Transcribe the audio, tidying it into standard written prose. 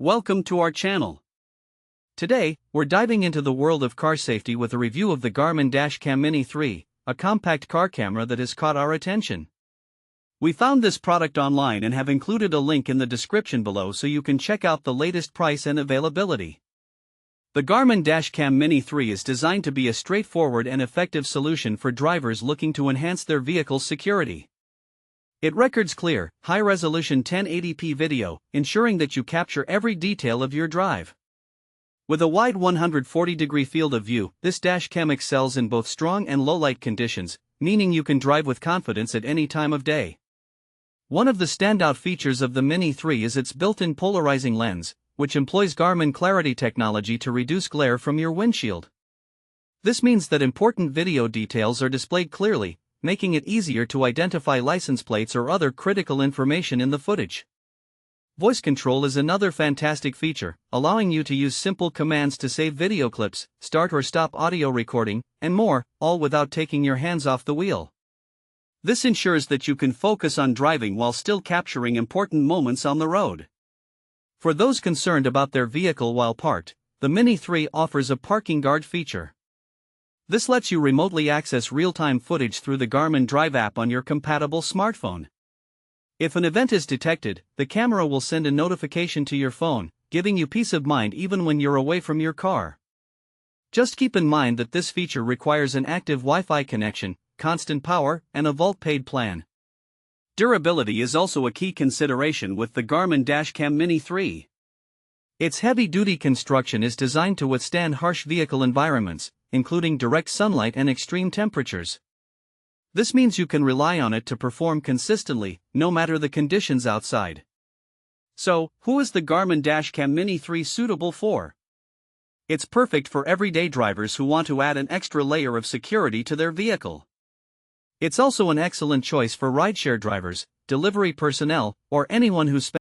Welcome to our channel. Today, we're diving into the world of car safety with a review of the Garmin Dash Cam Mini 3, a compact car camera that has caught our attention. We found this product online and have included a link in the description below so you can check out the latest price and availability. The Garmin Dash Cam Mini 3 is designed to be a straightforward and effective solution for drivers looking to enhance their vehicle's security. It records clear, high-resolution 1080p video, ensuring that you capture every detail of your drive. With a wide 140-degree field of view, this dash cam excels in both strong and low-light conditions, meaning you can drive with confidence at any time of day. One of the standout features of the Mini 3 is its built-in polarizing lens, which employs Garmin Clarity technology to reduce glare from your windshield. This means that important video details are displayed clearly, making it easier to identify license plates or other critical information in the footage. Voice control is another fantastic feature, allowing you to use simple commands to save video clips, start or stop audio recording, and more, all without taking your hands off the wheel. This ensures that you can focus on driving while still capturing important moments on the road. For those concerned about their vehicle while parked, the Mini 3 offers a parking guard feature. This lets you remotely access real-time footage through the Garmin Drive app on your compatible smartphone. If an event is detected, the camera will send a notification to your phone, giving you peace of mind even when you're away from your car. Just keep in mind that this feature requires an active Wi-Fi connection, constant power, and a volt-paid plan. Durability is also a key consideration with the Garmin Dash Cam Mini 3. Its heavy-duty construction is designed to withstand harsh vehicle environments, including direct sunlight and extreme temperatures. This means you can rely on it to perform consistently, no matter the conditions outside. So, who is the Garmin Dash Cam Mini 3 suitable for? It's perfect for everyday drivers who want to add an extra layer of security to their vehicle. It's also an excellent choice for rideshare drivers, delivery personnel, or anyone who spends